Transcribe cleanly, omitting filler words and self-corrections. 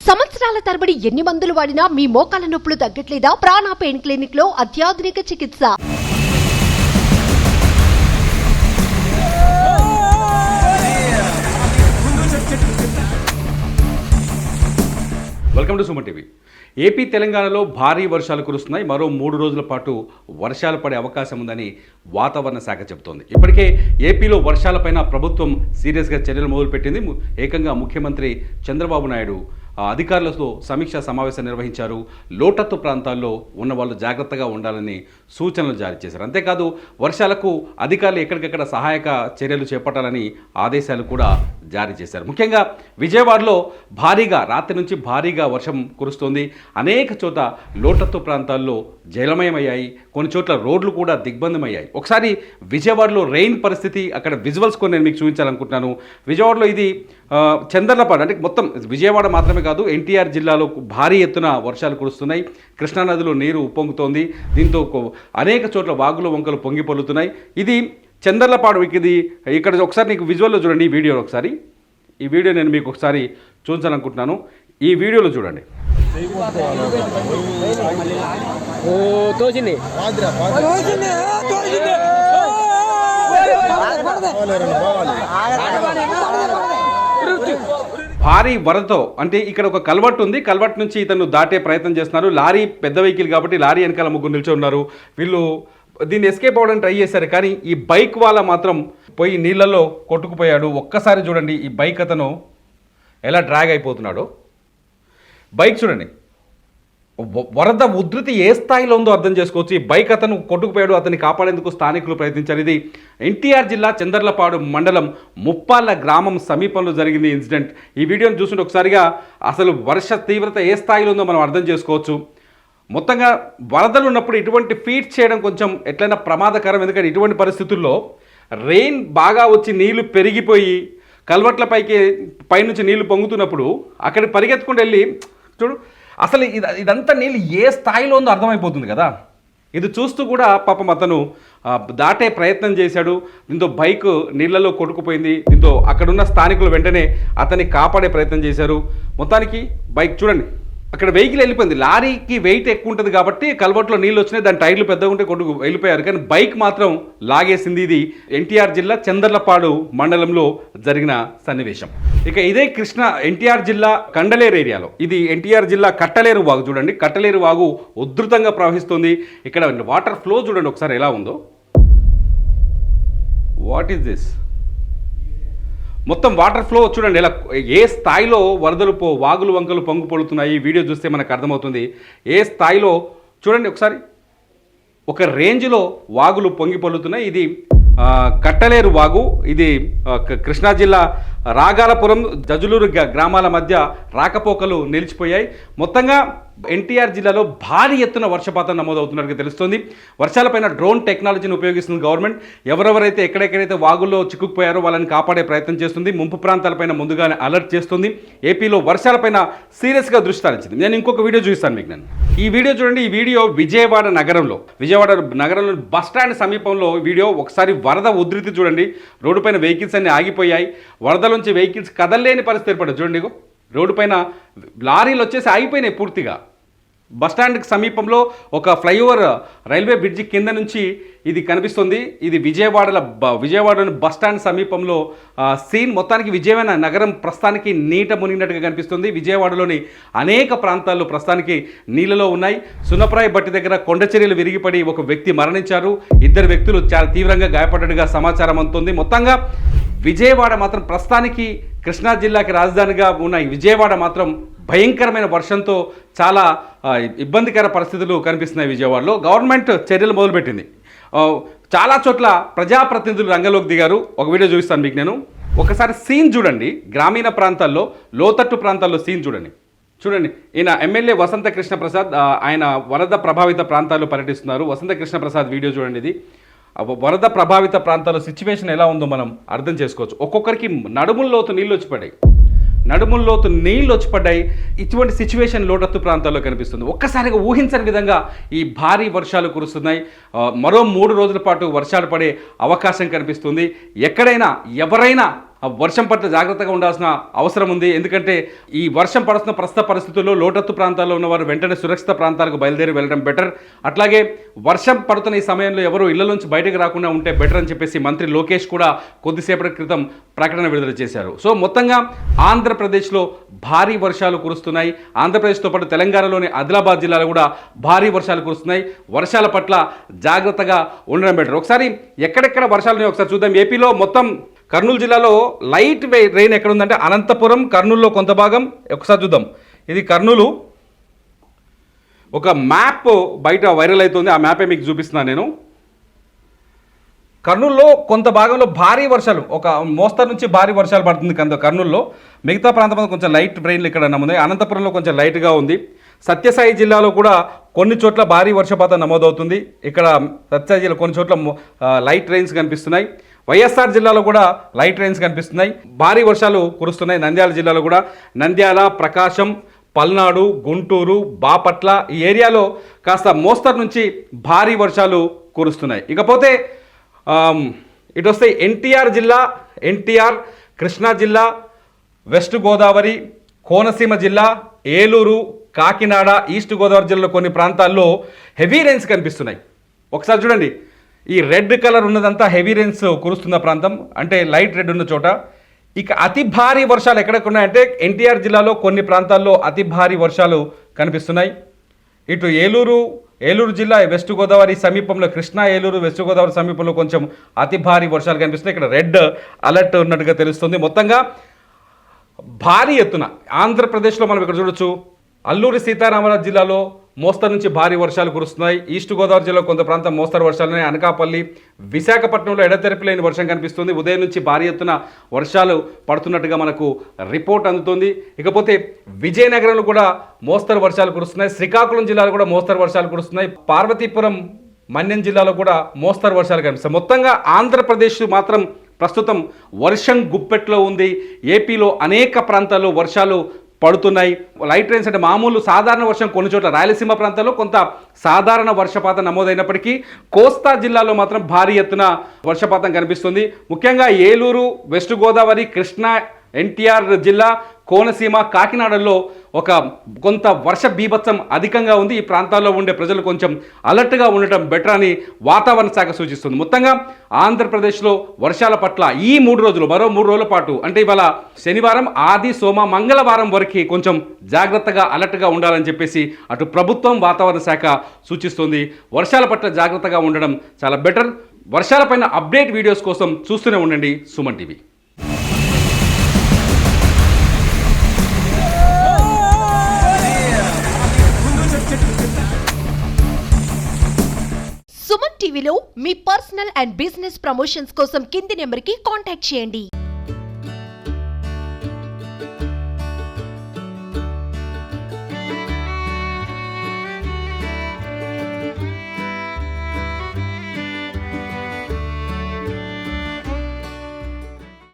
సంవత్సరాల తరబడి ఎన్ని మందులు వాడినా మీ మోకాల నొప్పులు తగ్గట్లేదా? ప్రాణ పెయిన్ క్లినిక్ లో అత్యాధునిక చికిత్స. Welcome to Suman TV. AP తెలంగాణలో భారీ వర్షాలు కురుస్తున్నాయి. మరో 3 రోజుల పాటు వర్షాలు పడే అవకాశం ఉందని వాతావరణ శాఖ చెబుతోంది. ఇప్పటికే ఏపీలో వర్షాలపైన ప్రభుత్వం సీరియస్గా చర్యలు మొదలుపెట్టింది. ఏకంగా ముఖ్యమంత్రి చంద్రబాబు నాయుడు అధికారులతో సమీక్షా సమావేశం నిర్వహించారు. లోతట్టు ప్రాంతాల్లో ఉన్న వాళ్ళు జాగ్రత్తగా ఉండాలని సూచనలు జారీ చేశారు. అంతేకాదు వర్షాలకు అధికారులు ఎక్కడికెక్కడ సహాయక చర్యలు చేపట్టాలని ఆదేశాలు కూడా జారీ చేశారు. ముఖ్యంగా విజయవాడలో రాత్రి నుంచి భారీగా వర్షం కురుస్తోంది. అనేక చోట లోతట్టు ప్రాంతాల్లో జలమయమయ్యాయి. కొన్ని చోట్ల రోడ్లు కూడా దిగ్బంధమయ్యాయి. ఒకసారి విజయవాడలో రెయిన్ పరిస్థితి అక్కడ విజువల్స్ కొన్ని నేను మీకు చూపించాలనుకుంటున్నాను. విజయవాడలో ఇది చందర్లపాడు, అంటే మొత్తం విజయవాడ మాత్రమే కాదు, ఎన్టీఆర్ జిల్లాలో భారీ ఎత్తున వర్షాలు కురుస్తున్నాయి. కృష్ణానదిలో నీరు ఉప్పొంగుతోంది. దీంతో అనేక చోట్ల వాగులు వంకలు పొంగి పొల్లుతున్నాయి. ఇది చందర్లపాడు. ఇది ఇక్కడ ఒకసారి నీకు విజువల్లో చూడండి. ఈ వీడియోలో ఒకసారి ఈ వీడియో నేను మీకు ఒకసారి చూపించాలనుకుంటున్నాను. ఈ వీడియోలో చూడండి. భారీ వరదతో, అంటే ఇక్కడ ఒక కల్వర్ట్ ఉంది. కల్వర్ట్ నుంచి ఇతను దాటే ప్రయత్నం చేస్తున్నారు. లారీ పెద్ద వెహికల్ కాబట్టి లారీ వెనకాల ముగ్గురు నిల్చొని ఉన్నారు. వీళ్ళు దీన్ని ఎస్కేప్ అవ్వడానికి ట్రై చేశారు. కానీ ఈ బైక్ వాళ్ళ మాత్రం పోయి నీళ్ళల్లో కొట్టుకుపోయాడు. ఒక్కసారి చూడండి ఈ బైక్ అతను ఎలా డ్రాగ్ అయిపోతున్నాడో. బైక్ చూడండి, వరద ఉధృతి ఏ స్థాయిలో ఉందో అర్థం చేసుకోవచ్చు. ఈ బైక్ అతను కొట్టుకుపోయాడు. అతన్ని కాపాడేందుకు స్థానికులు ప్రయత్నించారు. ఇది ఎన్టీఆర్ జిల్లా చందర్లపాడు మండలం ముప్పాళ్ళ గ్రామం సమీపంలో జరిగింది ఇన్సిడెంట్. ఈ వీడియోని చూస్తుంటే ఒకసారిగా అసలు వర్ష తీవ్రత ఏ స్థాయిలో ఉందో మనం అర్థం చేసుకోవచ్చు. మొత్తంగా వరదలు ఉన్నప్పుడు ఇటువంటి ఫీట్ చేయడం కొంచెం ఎట్లయినా ప్రమాదకరం. ఎందుకంటే ఇటువంటి పరిస్థితుల్లో రెయిన్ బాగా వచ్చి నీళ్లు పెరిగిపోయి కల్వర్ట్ల పైనుంచి నీళ్లు పొంగుతున్నప్పుడు అక్కడికి పరిగెత్తుకుంటూ వెళ్ళి చూడు, అసలు ఇదంతా నీళ్ళు ఏ స్థాయిలో ఉందో అర్థమైపోతుంది కదా. ఇది చూస్తూ కూడా పాపం అతను దాటే ప్రయత్నం చేశాడు. దీంతో బైక్ నీళ్ళలో కొట్టుకుపోయింది. దీంతో అక్కడున్న స్థానికులు వెంటనే అతన్ని కాపాడే ప్రయత్నం చేశారు. మొత్తానికి బైక్ చూడండి, అక్కడ వెహికల్ వెళ్ళిపోయింది. లారీకి వెయిట్ ఎక్కువ ఉంటుంది కాబట్టి కల్వర్ట్లో నీళ్ళు వచ్చినాయి, దాని టైర్లు పెద్దగా ఉంటే కొట్టుకు వెళ్ళిపోయారు. కానీ బైక్ మాత్రం లాగేసింది. ఇది ఎన్టీఆర్ జిల్లా చందర్లపాడు మండలంలో జరిగిన సన్నివేశం. ఇక ఇదే ఎన్టీఆర్ జిల్లా కండలేరు ఏరియాలో, ఇది ఎన్టీఆర్ జిల్లా కట్టలేరు వాగు చూడండి. కట్టలేరు వాగు ఉధృతంగా ప్రవహిస్తుంది. ఇక్కడ వాటర్ ఫ్లో చూడండి ఒకసారి ఎలా ఉందో. What is this? మొత్తం వాటర్ ఫ్లో చూడండి ఎలా, ఏ స్థాయిలో వరదలు వాగులు వంకలు పొంగు పొడుతున్నాయి. ఈ వీడియో చూస్తే మనకు అర్థమవుతుంది ఏ స్థాయిలో. చూడండి ఒకసారి, ఒక రేంజ్లో వాగులు పొంగి పొల్లుతున్నాయి. ఇది కట్టలేరు వాగు. ఇది కృష్ణా జిల్లా రాగాలపురం జజులూరు గ్రామాల మధ్య రాకపోకలు నిలిచిపోయాయి. మొత్తంగా ఎన్టీఆర్ జిల్లాలో భారీ ఎత్తున వర్షపాతం నమోదవుతున్నట్టుగా తెలుస్తోంది. వర్షాలపైన డ్రోన్ టెక్నాలజీని ఉపయోగిస్తుంది గవర్నమెంట్. ఎవరెవరైతే ఎక్కడెక్కడైతే వాగుల్లో చిక్కుకుపోయారో వాళ్ళని కాపాడే ప్రయత్నం చేస్తుంది. ముంపు ప్రాంతాలపైన ముందుగానే అలర్ట్ చేస్తుంది. ఏపీలో వర్షాలపైన సీరియస్గా దృష్టి సారించింది. నేను ఇంకొక వీడియో చూపిస్తాను మీకు. ఈ వీడియో చూడండి. ఈ వీడియో విజయవాడ నగరంలో బస్ స్టాండ్ సమీపంలో వీడియో. ఒకసారి వరద ఉధృతి చూడండి. రోడ్డుపైన వెహికల్స్ అన్ని ఆగిపోయాయి. వరదలోంచి వెహికల్స్ కదలలేని పరిస్థితి ఏర్పడింది. చూడండి, రోడ్డు పైన లారీలు వచ్చేసి ఆగిపోయినాయి పూర్తిగా. బస్టాండ్కి సమీపంలో ఒక ఫ్లైఓవర్ రైల్వే బ్రిడ్జి కింద నుంచి ఇది కనిపిస్తుంది. ఇది విజయవాడలోని బస్టాండ్ సమీపంలో సీన్. మొత్తానికి విజయవాడ నగరం ప్రస్తుతానికి నీట మునిగినట్టుగా కనిపిస్తుంది. విజయవాడలోని అనేక ప్రాంతాల్లో ప్రస్తుతానికి నీళ్ళలో ఉన్నాయి. సున్నప్రాయ బట్టి దగ్గర కొండ చర్యలు విరిగిపడి ఒక వ్యక్తి మరణించారు. 2 వ్యక్తులు చాలా తీవ్రంగా గాయపడ్డట్టుగా సమాచారం అందుతుంది. మొత్తంగా విజయవాడ మాత్రం ప్రస్తుతానికి కృష్ణా జిల్లాకి రాజధానిగా ఉన్న ఈ విజయవాడ మాత్రం భయంకరమైన వర్షంతో చాలా ఇబ్బందికర పరిస్థితులు కనిపిస్తున్నాయి. విజయవాడలో గవర్నమెంట్ చర్యలు మొదలుపెట్టింది. చాలా చోట్ల ప్రజాప్రతినిధులు రంగంలోకి దిగారు. ఒక వీడియో చూపిస్తాను మీకు నేను. ఒకసారి సీన్ చూడండి. గ్రామీణ ప్రాంతాల్లో లోతట్టు ప్రాంతాల్లో సీన్ చూడండి. ఈయన ఎమ్మెల్యే వసంత కృష్ణ ప్రసాద్, ఆయన వరద ప్రభావిత ప్రాంతాల్లో పర్యటిస్తున్నారు. వసంత కృష్ణ ప్రసాద్ వీడియో చూడండి. ఇది వరద ప్రభావిత ప్రాంతాల్లో సిచ్యువేషన్ ఎలా ఉందో మనం అర్థం చేసుకోవచ్చు. ఒక్కొక్కరికి నడుముల్లోతు నీళ్ళు వచ్చి పడ్డాయి. ఇటువంటి సిచ్యువేషన్ లోతట్టు ప్రాంతాల్లో కనిపిస్తుంది. ఒక్కసారిగా ఊహించని విధంగా ఈ భారీ వర్షాలు కురుస్తున్నాయి. మరో 3 రోజుల పాటు వర్షాలు పడే అవకాశం కనిపిస్తుంది. ఎక్కడైనా ఎవరైనా ఆ వర్షం పట్ల జాగ్రత్తగా ఉండాల్సిన అవసరం ఉంది. ఎందుకంటే ఈ వర్షం పడుతున్న ప్రస్తుత పరిస్థితుల్లో లోతట్టు ప్రాంతాల్లో ఉన్నవారు వెంటనే సురక్షిత ప్రాంతాలకు బయలుదేరి వెళ్ళడం బెటర్. అట్లాగే వర్షం పడుతున్న ఈ సమయంలో ఎవరు ఇళ్ల నుంచి బయటకు రాకుండా ఉంటే బెటర్ అని చెప్పేసి మంత్రి లోకేష్ కూడా కొద్దిసేపటి క్రితం ప్రకటన విడుదల చేశారు. సో మొత్తంగా ఆంధ్రప్రదేశ్లో భారీ వర్షాలు కురుస్తున్నాయి. ఆంధ్రప్రదేశ్తో పాటు తెలంగాణలోని ఆదిలాబాద్ జిల్లాలో కూడా భారీ వర్షాలు కురుస్తున్నాయి. వర్షాల పట్ల జాగ్రత్తగా ఉండడం బెటర్. ఒకసారి ఎక్కడెక్కడ వర్షాలు ఒకసారి చూద్దాం. ఏపీలో మొత్తం కర్నూలు జిల్లాలో లైట్ రెయిన్ ఎక్కడ ఉందంటే అనంతపురం, కర్నూలులో కొంత భాగం. ఒకసారి చూద్దాం. ఇది కర్నూలు. ఒక మ్యాప్ బయట వైరల్ అవుతుంది. ఆ మ్యాపే మీకు చూపిస్తున్నాను నేను. కర్నూలులో కొంత భాగంలో భారీ వర్షాలు, ఒక మోస్తరు నుంచి భారీ వర్షాలు పడుతుంది కర్నూలులో. మిగతా ప్రాంతంలో కొంచెం లైట్ రెయిన్లు ఇక్కడ నమోదై. అనంతపురంలో కొంచెం లైట్గా ఉంది. సత్యసాయి జిల్లాలో కూడా కొన్ని చోట్ల భారీ వర్షపాతం నమోదవుతుంది. ఇక్కడ సత్యసాయి జిల్లా కొన్ని చోట్ల లైట్ రెయిన్స్ కనిపిస్తున్నాయి. వైఎస్ఆర్ జిల్లాలో కూడా లైట్ రెయిన్స్ కనిపిస్తున్నాయి. భారీ వర్షాలు కురుస్తున్నాయి. నంద్యాల జిల్లాలో కూడా నంద్యాల, ప్రకాశం, పల్నాడు, గుంటూరు, బాపట్ల ఈ ఏరియాలో కాస్త మోస్తరు నుంచి భారీ వర్షాలు కురుస్తున్నాయి. ఇకపోతే ఇటు వస్తే ఎన్టీఆర్ జిల్లా, ఎన్టీఆర్, కృష్ణా జిల్లా, వెస్ట్ గోదావరి, కోనసీమ జిల్లా, ఏలూరు, కాకినాడ, ఈస్ట్ గోదావరి జిల్లాలో కొన్ని ప్రాంతాల్లో హెవీ రెయిన్స్ కనిపిస్తున్నాయి. ఒకసారి చూడండి. ఈ రెడ్ కలర్ ఉన్నదంతా హెవీ రెయిన్స్ కురుస్తున్న ప్రాంతం, అంటే లైట్ రెడ్ ఉన్న చోట. ఇక అతి భారీ వర్షాలు ఎక్కడెక్కడ ఉన్నాయంటే ఎన్టీఆర్ జిల్లాలో కొన్ని ప్రాంతాల్లో అతి భారీ వర్షాలు కనిపిస్తున్నాయి. ఇటు ఏలూరు జిల్లా, వెస్ట్ గోదావరి సమీపంలో, కృష్ణా, ఏలూరు, వెస్ట్ గోదావరి సమీపంలో కొంచెం అతి భారీ వర్షాలు కనిపిస్తున్నాయి. ఇక్కడ రెడ్ అలర్ట్ ఉన్నట్టుగా తెలుస్తుంది. మొత్తంగా భారీ ఎత్తున ఆంధ్రప్రదేశ్లో మనం ఇక్కడ చూడొచ్చు. అల్లూరి సీతారామరాజు జిల్లాలో మోస్తరు నుంచి భారీ వర్షాలు కురుస్తున్నాయి. ఈస్ట్ గోదావరి జిల్లాలో కొంత ప్రాంతం మోస్తరు వర్షాలున్నాయి. అనకాపల్లి, విశాఖపట్నంలో ఎడతెరిపి లేని వర్షం కనిపిస్తుంది. ఉదయం నుంచి భారీ ఎత్తున వర్షాలు పడుతున్నట్టుగా మనకు రిపోర్ట్ అందుతుంది. ఇకపోతే విజయనగరంలో కూడా మోస్తరు వర్షాలు కురుస్తున్నాయి. శ్రీకాకుళం జిల్లాలో కూడా మోస్తరు వర్షాలు కురుస్తున్నాయి. పార్వతీపురం, మన్యం జిల్లాలో కూడా మోస్తరు వర్షాలు కనిపిస్తాయి. మొత్తంగా ఆంధ్రప్రదేశ్ మాత్రం ప్రస్తుతం వర్షం గుప్పెట్లో ఉంది. ఏపీలో అనేక ప్రాంతాల్లో వర్షాలు పడుతున్నాయి. లైట్ రెయిన్స్ అంటే మామూలు సాధారణ వర్షం కొన్ని చోట్ల రాయలసీమ ప్రాంతాల్లో కొంత సాధారణ వర్షపాతం నమోదైనప్పటికీ కోస్తా జిల్లాలో మాత్రం భారీ ఎత్తున వర్షపాతం కనిపిస్తుంది. ముఖ్యంగా ఏలూరు, వెస్ట్ గోదావరి, కృష్ణా, ఎన్టీఆర్ జిల్లా, కోనసీమ, కాకినాడలో కొంత వర్ష బీభత్సం అధికంగా ఉంది. ఈ ప్రాంతాల్లో ఉండే ప్రజలు కొంచెం అలర్ట్గా ఉండటం బెటర్ అని వాతావరణ శాఖ సూచిస్తుంది. మొత్తంగా ఆంధ్రప్రదేశ్లో వర్షాల పట్ల ఈ 3 రోజులు, మరో 3 రోజుల పాటు, అంటే ఇవాళ శనివారం, ఆది, సోమ, మంగళవారం వరకు కొంచెం జాగ్రత్తగా అలర్ట్గా ఉండాలని చెప్పేసి అటు ప్రభుత్వం, వాతావరణ శాఖ సూచిస్తుంది. వర్షాల పట్ల జాగ్రత్తగా ఉండడం చాలా బెటర్. వర్షాలపైన అప్డేట్ వీడియోస్ కోసం చూస్తూనే ఉండండి సుమన్ టీవీ. సుమన్ టీవీలో మీ పర్సనల్ అండ్ బిజినెస్ ప్రమోషన్స్ కోసం కింది నెంబర్కి కాంటాక్ట్ చేయండి.